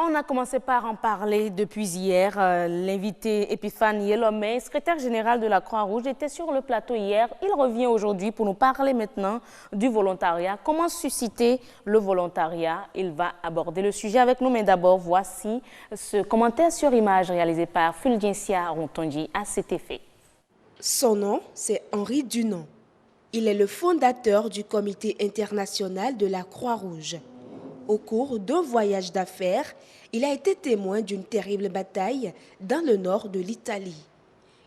On a commencé par en parler depuis hier. L'invité Epiphane Yelomé, secrétaire général de la Croix-Rouge, était sur le plateau hier. Il revient aujourd'hui pour nous parler maintenant du volontariat. Comment susciter le volontariat? Il va aborder le sujet avec nous, mais d'abord, voici ce commentaire sur image réalisé par Fulgencia Rontondi à cet effet. Son nom, c'est Henri Dunant. Il est le fondateur du Comité international de la Croix-Rouge. Au cours d'un voyage d'affaires, il a été témoin d'une terrible bataille dans le nord de l'Italie.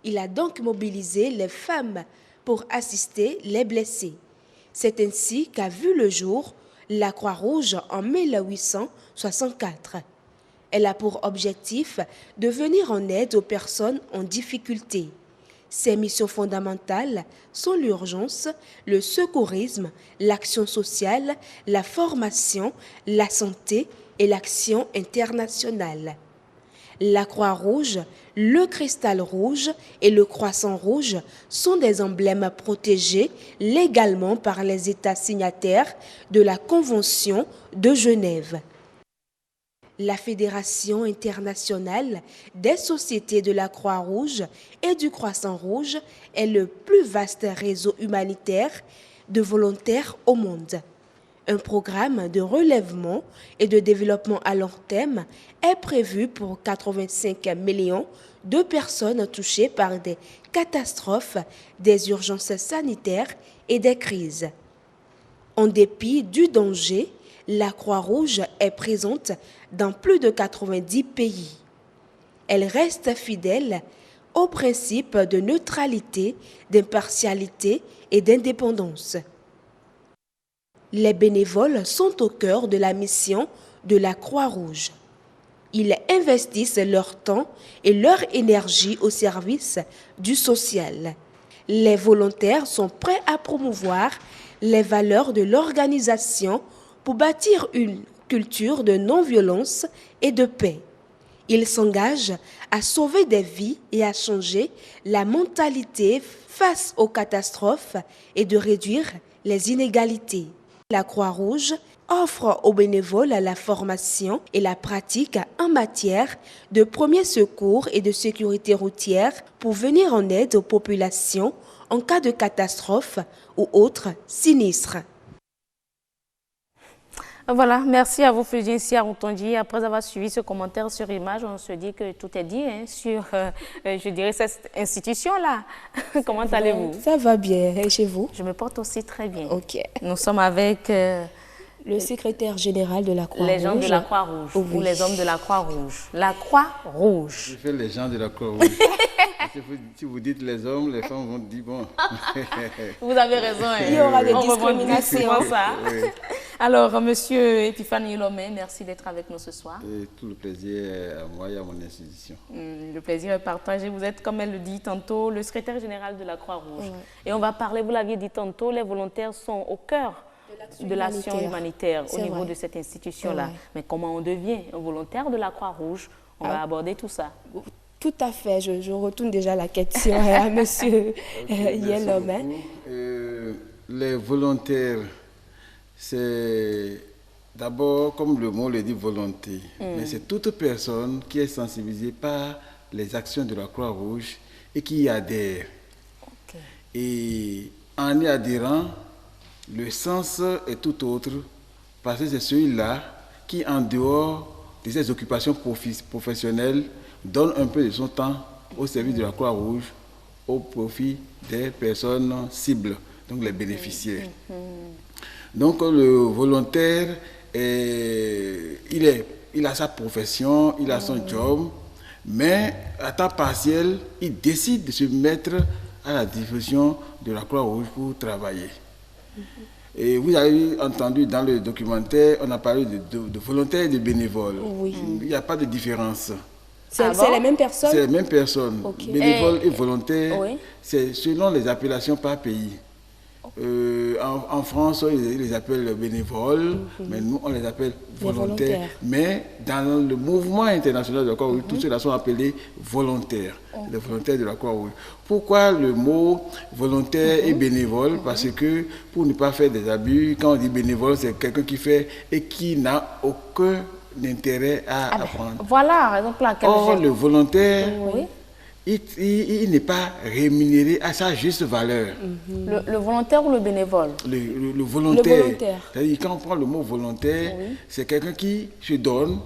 Il a donc mobilisé les femmes pour assister les blessés. C'est ainsi qu'a vu le jour la Croix-Rouge en 1864. Elle a pour objectif de venir en aide aux personnes en difficulté. Ses missions fondamentales sont l'urgence, le secourisme, l'action sociale, la formation, la santé et l'action internationale. La Croix-Rouge, le Cristal rouge et le Croissant rouge sont des emblèmes protégés légalement par les États signataires de la Convention de Genève. La Fédération internationale des sociétés de la Croix-Rouge et du Croissant rouge est le plus vaste réseau humanitaire de volontaires au monde. Un programme de relèvement et de développement à long terme est prévu pour 85 millions de personnes touchées par des catastrophes, des urgences sanitaires et des crises. En dépit du danger, la Croix-Rouge est présente dans plus de 90 pays. Elle reste fidèle aux principes de neutralité, d'impartialité et d'indépendance. Les bénévoles sont au cœur de la mission de la Croix-Rouge. Ils investissent leur temps et leur énergie au service du social. Les volontaires sont prêts à promouvoir les valeurs de l'organisation pour bâtir une culture de non-violence et de paix. Ils s'engagent à sauver des vies et à changer la mentalité face aux catastrophes et de réduire les inégalités. La Croix-Rouge offre aux bénévoles la formation et la pratique en matière de premiers secours et de sécurité routière pour venir en aide aux populations en cas de catastrophe ou autres sinistres. Voilà, merci à vous, Fulgencia Rontondi. Après avoir suivi ce commentaire sur image, on se dit que tout est dit sur, je dirais, cette institution-là. Comment allez-vous? Ça va bien. Et chez vous? Je me porte aussi très bien. Ok. Nous sommes avec le secrétaire général de la Croix-Rouge. Les gens de la Croix-Rouge, oui. Ou les hommes de la Croix-Rouge. La Croix-Rouge. Je fais les gens de la Croix-Rouge. Si vous dites les hommes, les femmes vont dire bon. Vous avez raison. Il y aura des discriminations. Ça. Oui. Alors, monsieur Epiphane Yelomé, merci d'être avec nous ce soir. Et tout le plaisir est à moi et à mon institution. Le plaisir est partagé. Vous êtes, comme elle le dit tantôt, le secrétaire général de la Croix-Rouge. Et on va parler, vous l'aviez dit tantôt, les volontaires sont au cœur de l'action humanitaire au niveau de cette institution-là. Mais comment on devient un volontaire de la Croix-Rouge? On va aborder tout ça. Tout à fait. Je retourne déjà la question à monsieur Yelomé. Les volontaires, c'est d'abord, comme le mot le dit, volonté. Mais c'est toute personne qui est sensibilisée par les actions de la Croix-Rouge et qui y adhère. Okay. Et en y adhérant, le sens est tout autre, parce que c'est celui-là qui, en dehors de ses occupations professionnelles, donne un peu de son temps au service de la Croix-Rouge au profit des personnes cibles, donc les bénéficiaires. Donc le volontaire, il a sa profession, il a son job, mais à temps partiel, il décide de se mettre à la disposition de la Croix-Rouge pour travailler. Et vous avez entendu dans le documentaire, on a parlé de volontaires et de bénévoles. Oui. Il n'y a pas de différence. C'est les mêmes personnes? C'est les mêmes personnes. Okay. Bénévoles et volontaires, c'est selon les appellations par pays. En France, ils les appellent bénévoles, mais nous, on les appelle volontaires. Mais dans le mouvement international de la Croix-Rouge, tous ceux-là sont appelés volontaires, les volontaires de la Croix-Rouge. Pourquoi le mot volontaire et bénévole? Parce que pour ne pas faire des abus, quand on dit bénévole, c'est quelqu'un qui fait et qui n'a aucun intérêt à apprendre. Voilà la raison pour laquelle le volontaire, oui. il n'est pas rémunéré à sa juste valeur. Le volontaire ou le bénévole? Le volontaire. Le volontaire. C'est-à-dire, quand on prend le mot volontaire, c'est quelqu'un qui se donne.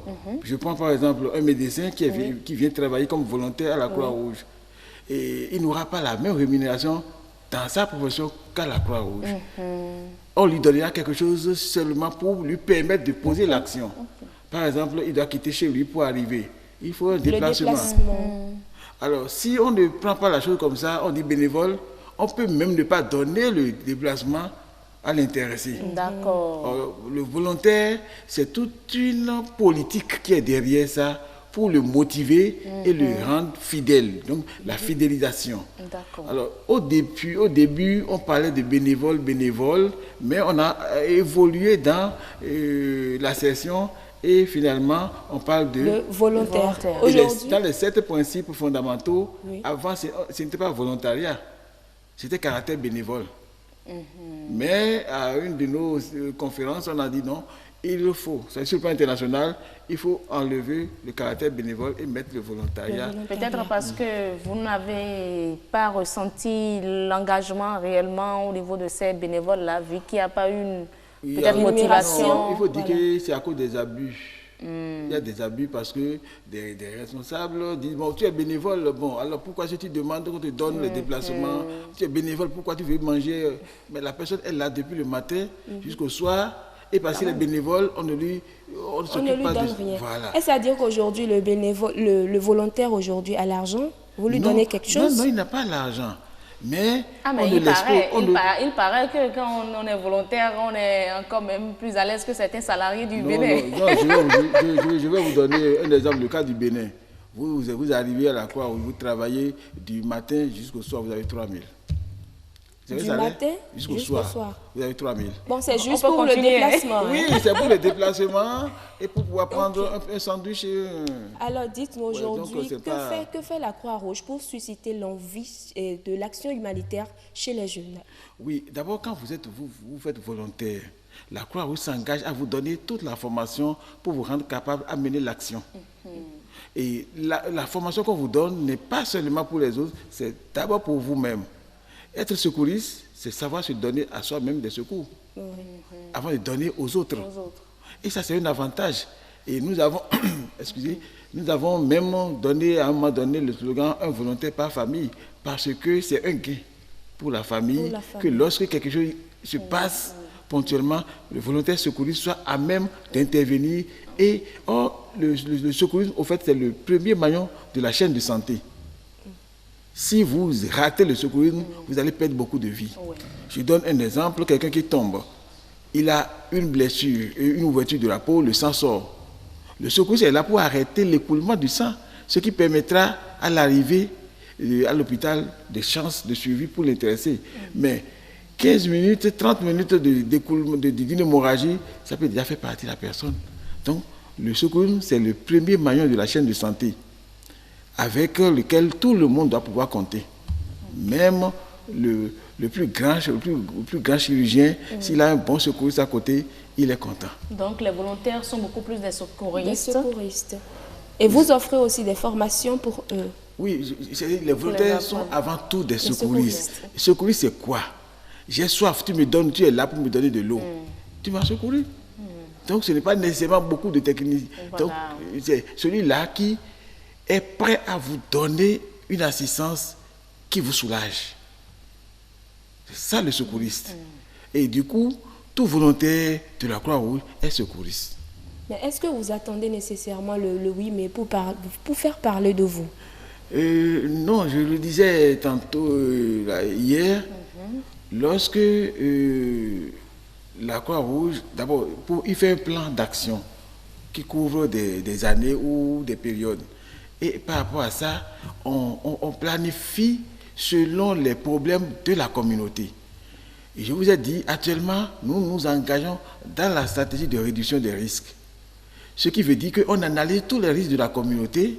Je prends par exemple un médecin qui vient travailler comme volontaire à la Croix-Rouge. Et il n'aura pas la même rémunération dans sa profession qu'à la Croix-Rouge. On lui donnera quelque chose seulement pour lui permettre de poser l'action. Par exemple, il doit quitter chez lui pour arriver. Il faut un déplacement. Alors, si on ne prend pas la chose comme ça, on dit bénévole, on peut même ne pas donner le déplacement à l'intéressé. D'accord. Le volontaire, c'est toute une politique qui est derrière ça pour le motiver et le rendre fidèle. Donc, la fidélisation. D'accord. Alors, au début, on parlait de bénévole, mais on a évolué dans la session et finalement, on parle de... Le volontaire. Dans les 7 principes fondamentaux, avant, ce n'était pas volontariat, c'était caractère bénévole. Mais à une de nos conférences, on a dit non, il faut, c'est sur le plan international, il faut enlever le caractère bénévole et mettre le volontariat. Peut-être parce que vous n'avez pas ressenti l'engagement réellement au niveau de ces bénévoles-là, vu qu'il n'y a pas une motivation. Il faut dire que c'est à cause des abus. Il y a des abus parce que des responsables disent, bon, tu es bénévole, bon, alors pourquoi si tu demandes qu'on te donne le déplacement, tu es bénévole, pourquoi tu veux manger? Mais la personne est là depuis le matin jusqu'au soir. Et parce qu'il est bénévole, on ne lui donne rien. Voilà. Est-ce à dire qu'aujourd'hui, le volontaire aujourd'hui a l'argent? Vous lui donnez quelque chose? Non, il n'a pas l'argent. Mais, il paraît que quand on est volontaire, on est quand même plus à l'aise que certains salariés du Bénin. Non, je vais vous donner un exemple, le cas du Bénin. Vous arrivez à la Croix où vous travaillez du matin jusqu'au soir, vous avez 3 000. Du matin jusqu'au soir, vous avez 3 000. Bon, c'est juste pour le déplacement. Oui, c'est pour le déplacement et pour pouvoir prendre un sandwich. Alors, dites-nous aujourd'hui, que fait la Croix-Rouge pour susciter l'envie de l'action humanitaire chez les jeunes? Oui, d'abord, quand vous faites volontaire, la Croix-Rouge s'engage à vous donner toute la formation pour vous rendre capable à mener l'action. Et la formation qu'on vous donne n'est pas seulement pour les autres, c'est d'abord pour vous-même. Être secouriste, c'est savoir se donner à soi-même des secours, avant de donner aux autres. Et ça, c'est un avantage. Et nous avons, nous avons même donné à un moment donné le slogan « Un volontaire par famille », parce que c'est un gain pour la famille, que lorsque quelque chose se passe ponctuellement, le volontaire secouriste soit à même d'intervenir. Et le secourisme, au fait, c'est le premier maillon de la chaîne de santé. Si vous ratez le secourisme, vous allez perdre beaucoup de vies. Je donne un exemple, quelqu'un qui tombe, il a une blessure, une ouverture de la peau, le sang sort. Le secours est là pour arrêter l'écoulement du sang, ce qui permettra à l'arrivée à l'hôpital des chances de survie pour l'intéressé. Mais 15 minutes, 30 minutes d'écoulement d'une hémorragie, ça peut déjà faire partie de la personne. Donc, le secourisme, c'est le premier maillon de la chaîne de santé, avec lequel tout le monde doit pouvoir compter. Même le plus grand chirurgien, s'il a un bon secouriste à côté, il est content. Donc les volontaires sont beaucoup plus des secouristes. Des secouristes. Et vous offrez aussi des formations pour eux? Oui, les volontaires sont avant tout des secouristes. Secouriste, c'est quoi? J'ai soif, tu es là pour me donner de l'eau. Tu m'as secouru. Donc ce n'est pas nécessairement beaucoup de techniques. Donc c'est celui-là qui est prêt à vous donner une assistance qui vous soulage. C'est ça le secouriste. Et du coup, tout volontaire de la Croix-Rouge est secouriste. Mais est-ce que vous attendez nécessairement le 8 mai pour faire parler de vous? Non, je le disais tantôt hier, lorsque la Croix-Rouge, d'abord, il fait un plan d'action qui couvre des années ou des périodes. Et par rapport à ça, on planifie selon les problèmes de la communauté. Et je vous ai dit, actuellement, nous nous engageons dans la stratégie de réduction des risques. Ce qui veut dire qu'on analyse tous les risques de la communauté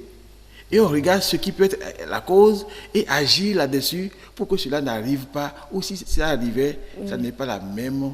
et on regarde ce qui peut être la cause et agir là-dessus pour que cela n'arrive pas. Ou si ça arrivait, ça n'est pas la même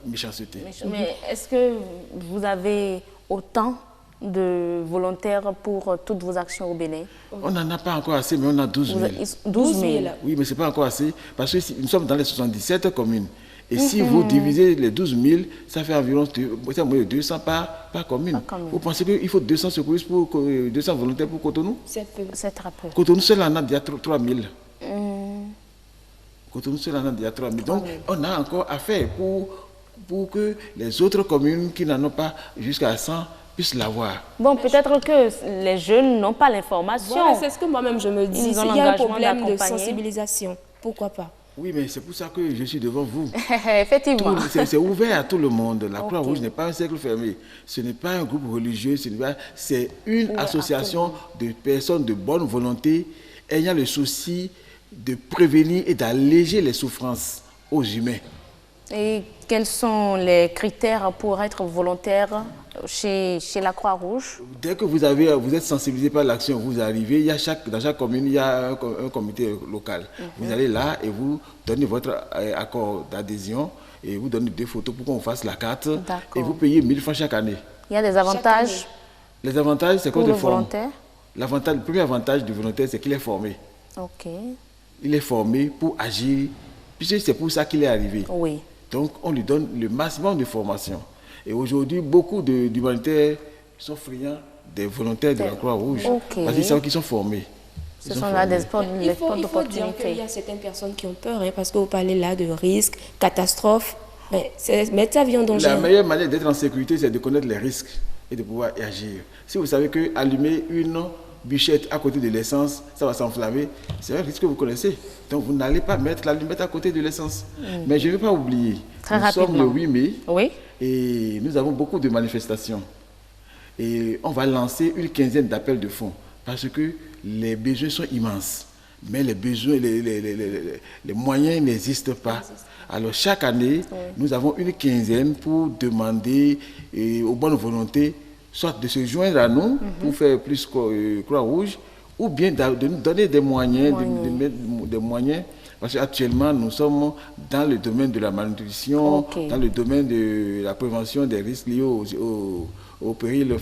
méchanceté. Mais est-ce que vous avez autant de volontaires pour toutes vos actions au Bénin? On n'en a pas encore assez, mais on a 12 000. 12 000. Oui, mais ce n'est pas encore assez, parce que nous sommes dans les 77 communes. Et si vous divisez les 12 000, ça fait environ 200 par commune. Vous pensez qu'il faut 200 secouristes pour 200 volontaires pour Cotonou? C'est très peu. Cotonou seul en a déjà 3 000. Cotonou seul en a déjà 3 000. Donc, on a encore à faire pour que les autres communes qui n'en ont pas jusqu'à 100 puissent l'avoir. Bon, peut-être que les jeunes n'ont pas l'information. Voilà, c'est ce que moi-même je me dis. Ils ont Il y a un l'engagement problème de d'accompagner. sensibilisation. Pourquoi pas? Oui, mais c'est pour ça que je suis devant vous. Effectivement. C'est ouvert à tout le monde. La Croix-Rouge n'est pas un cercle fermé. Ce n'est pas un groupe religieux. C'est une association de personnes de bonne volonté ayant le souci de prévenir et d'alléger les souffrances aux humains. Et quels sont les critères pour être volontaire chez la Croix-Rouge? Dès que vous êtes sensibilisé par l'action, vous arrivez, dans chaque commune, il y a un comité local. Vous allez là et vous donnez votre accord d'adhésion et vous donnez 2 photos pour qu'on fasse la carte. Et vous payez 1 000 francs chaque année. Il y a des avantages Les avantages, c'est qu'on pour te le forme. volontaire? Le premier avantage du volontaire, c'est qu'il est formé. Ok. Il est formé pour agir, puisque c'est pour ça qu'il est arrivé. Oui. Donc, on lui donne le maximum de formation. Et aujourd'hui, beaucoup d'humanitaires sont friands des volontaires de la Croix-Rouge. Parce qu'ils savent qu'ils sont formés. Ce sont là des sports Il faut dire qu'il y a certaines personnes qui ont peur, parce que vous parlez là de risques, catastrophes. Mais c'est mettre sa vie en danger. La meilleure manière d'être en sécurité, c'est de connaître les risques et de pouvoir y agir. Si vous savez qu'allumer une bûchette à côté de l'essence, ça va s'enflammer, c'est un risque que vous connaissez. Donc vous n'allez pas mettre l'allumette à côté de l'essence. Mais je ne vais pas oublier, nous sommes le 8 mai et nous avons beaucoup de manifestations. Et on va lancer une quinzaine d'appels de fonds parce que les besoins sont immenses. Mais les besoins, les moyens n'existent pas. Alors chaque année, nous avons une quinzaine pour demander aux bonnes volontés soit de se joindre à nous pour faire plus Croix-Rouge, ou bien de nous donner des moyens, de mettre des moyens, parce qu'actuellement nous sommes dans le domaine de la malnutrition, dans le domaine de la prévention des risques liés au péril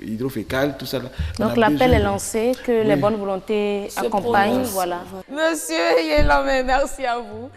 hydrofécal, tout ça. Donc l'appel est lancé, que les bonnes volontés accompagnent. Voilà. Monsieur Yelomé, merci à vous.